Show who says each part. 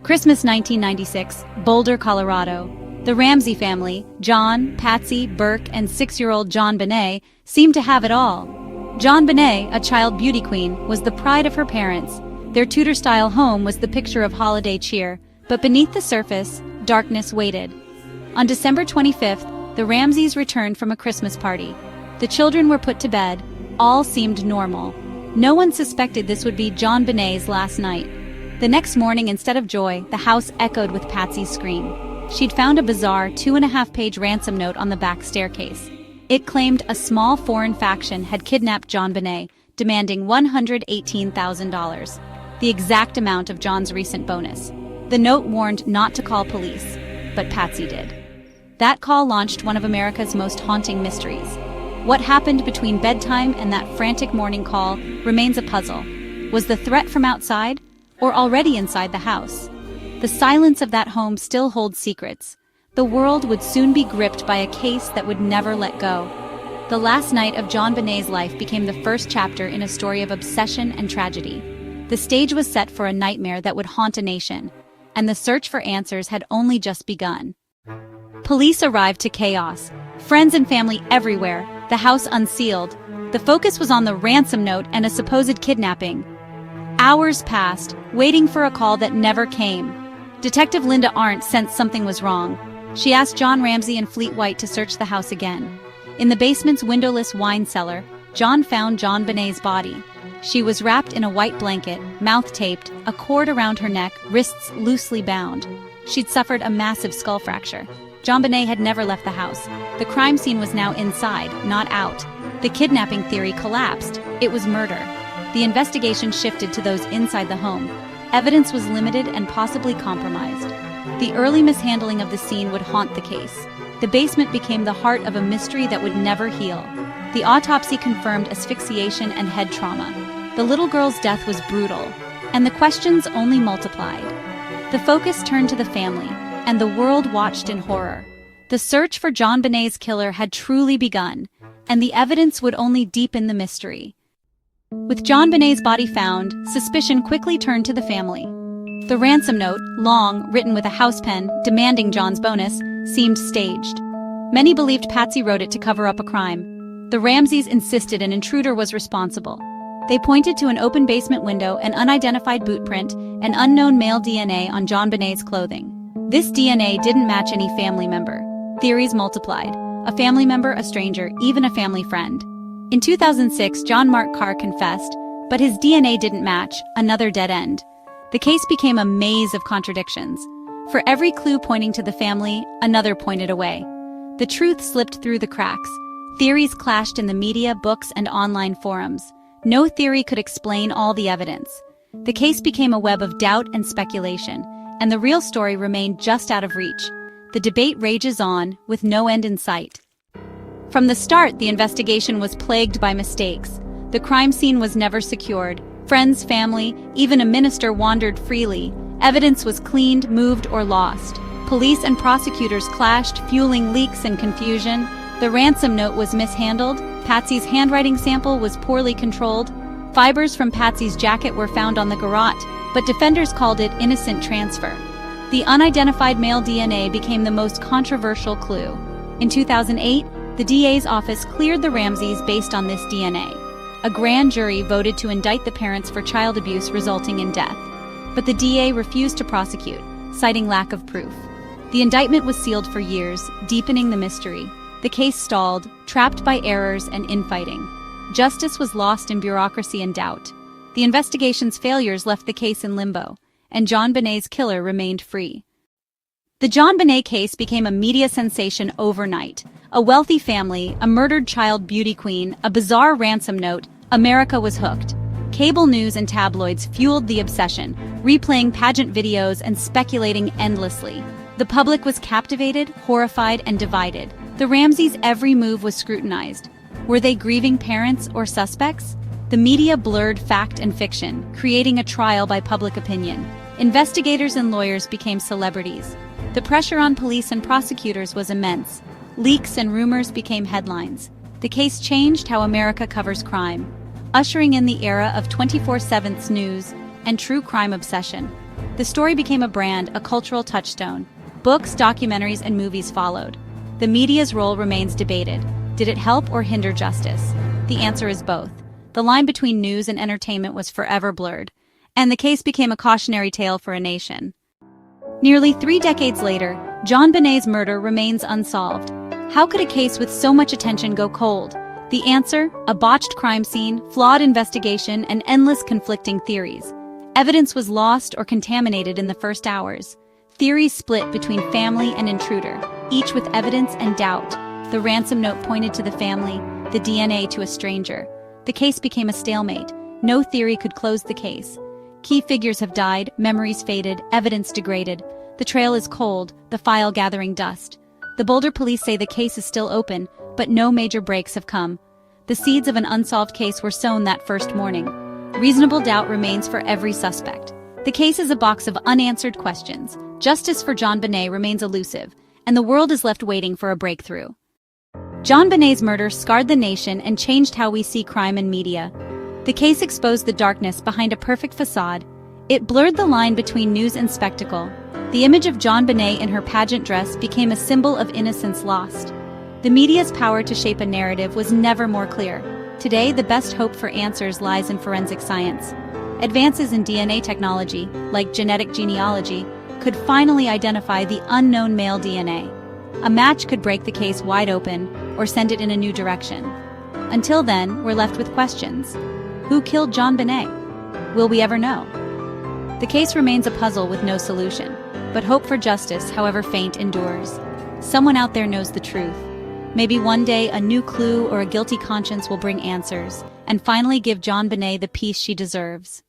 Speaker 1: Christmas 1996, Boulder, Colorado. The Ramsey family, John, Patsy, Burke, and 6-year-old JonBenét, seemed to have it all. JonBenét, a child beauty queen, was the pride of her parents. Their Tudor-style home was the picture of holiday cheer, but beneath the surface, darkness waited. On December 25th, the Ramseys returned from a Christmas party. The children were put to bed. All seemed normal. No one suspected this would be JonBenét's last night. The next morning, instead of joy, the house echoed with Patsy's scream. She'd found a bizarre 2.5-page ransom note on the back staircase. It claimed a small foreign faction had kidnapped JonBenét, demanding $118,000, the exact amount of John's recent bonus. The note warned not to call police, but Patsy did. That call launched one of America's most haunting mysteries. What happened between bedtime and that frantic morning call remains a puzzle. Was the threat from outside, or already inside the house? The silence of that home still holds secrets. The world would soon be gripped by a case that would never let go. The last night of JonBenét's life became the first chapter in a story of obsession and tragedy. The stage was set for a nightmare that would haunt a nation, and the search for answers had only just begun. Police arrived to chaos. Friends and family everywhere, the house unsealed. The focus was on the ransom note and a supposed kidnapping. Hours passed, waiting for a call that never came. Detective Linda Arndt sensed something was wrong. She asked John Ramsey and Fleet White to search the house again. In the basement's windowless wine cellar, John found JonBenét's body. She was wrapped in a white blanket, mouth taped, a cord around her neck, wrists loosely bound. She'd suffered a massive skull fracture. JonBenét had never left the house. The crime scene was now inside, not out. The kidnapping theory collapsed. It was murder. The investigation shifted to those inside the home. Evidence was limited and possibly compromised. The early mishandling of the scene would haunt the case. The basement became the heart of a mystery that would never heal. The autopsy confirmed asphyxiation and head trauma. The little girl's death was brutal, and the questions only multiplied. The focus turned to the family, and the world watched in horror. The search for JonBenét's killer had truly begun, and the evidence would only deepen the mystery. With JonBenét's body found, suspicion quickly turned to the family. The ransom note, long, written with a house pen, demanding John's bonus, seemed staged. Many believed Patsy wrote it to cover up a crime. The Ramseys insisted an intruder was responsible. They pointed to an open basement window, an unidentified boot print, and unknown male DNA on JonBenét's clothing. This DNA didn't match any family member. Theories multiplied. A family member, a stranger, even a family friend. In 2006, John Mark Carr confessed, but his DNA didn't match, another dead end. The case became a maze of contradictions. For every clue pointing to the family, another pointed away. The truth slipped through the cracks. Theories clashed in the media, books, and online forums. No theory could explain all the evidence. The case became a web of doubt and speculation, and the real story remained just out of reach. The debate rages on, with no end in sight. From the start, the investigation was plagued by mistakes. The crime scene was never secured. Friends, family, even a minister wandered freely. Evidence was cleaned, moved, or lost. Police and prosecutors clashed, fueling leaks and confusion. The ransom note was mishandled. Patsy's handwriting sample was poorly controlled. Fibers from Patsy's jacket were found on the garrote, but defenders called it innocent transfer. The unidentified male DNA became the most controversial clue. In 2008, the DA's office cleared the Ramseys based on this DNA. A grand jury voted to indict the parents for child abuse resulting in death. But the DA refused to prosecute, citing lack of proof. The indictment was sealed for years, deepening the mystery. The case stalled, trapped by errors and infighting. Justice was lost in bureaucracy and doubt. The investigation's failures left the case in limbo, and JonBenét's killer remained free. The JonBenét case became a media sensation overnight. A wealthy family, a murdered child beauty queen, a bizarre ransom note, America was hooked. Cable news and tabloids fueled the obsession, replaying pageant videos and speculating endlessly. The public was captivated, horrified, and divided. The Ramseys' every move was scrutinized. Were they grieving parents or suspects? The media blurred fact and fiction, creating a trial by public opinion. Investigators and lawyers became celebrities. The pressure on police and prosecutors was immense. Leaks and rumors became headlines. The case changed how America covers crime, ushering in the era of 24/7 news and true crime obsession. The story became a brand, a cultural touchstone. Books, documentaries, and movies followed. The media's role remains debated. Did it help or hinder justice? The answer is both. The line between news and entertainment was forever blurred, and the case became a cautionary tale for a nation. Nearly 3 decades later, JonBenét's murder remains unsolved. How could a case with so much attention go cold? The answer? A botched crime scene, flawed investigation, and endless conflicting theories. Evidence was lost or contaminated in the first hours. Theories split between family and intruder, each with evidence and doubt. The ransom note pointed to the family, the DNA to a stranger. The case became a stalemate. No theory could close the case. Key figures have died, memories faded, evidence degraded. The trail is cold, the file gathering dust. The Boulder police say the case is still open, but no major breaks have come. The seeds of an unsolved case were sown that first morning. Reasonable doubt remains for every suspect. The case is a box of unanswered questions. Justice for JonBenét remains elusive, and the world is left waiting for a breakthrough. JonBenét's murder scarred the nation and changed how we see crime and media. The case exposed the darkness behind a perfect facade. It blurred the line between news and spectacle. The image of JonBenét in her pageant dress became a symbol of innocence lost. The media's power to shape a narrative was never more clear. Today, the best hope for answers lies in forensic science. Advances in DNA technology, like genetic genealogy, could finally identify the unknown male DNA. A match could break the case wide open or send it in a new direction. Until then, we're left with questions. Who killed JonBenét? Will we ever know? The case remains a puzzle with no solution, but hope for justice, however faint, endures. Someone out there knows the truth. Maybe one day a new clue or a guilty conscience will bring answers and finally give JonBenét the peace she deserves.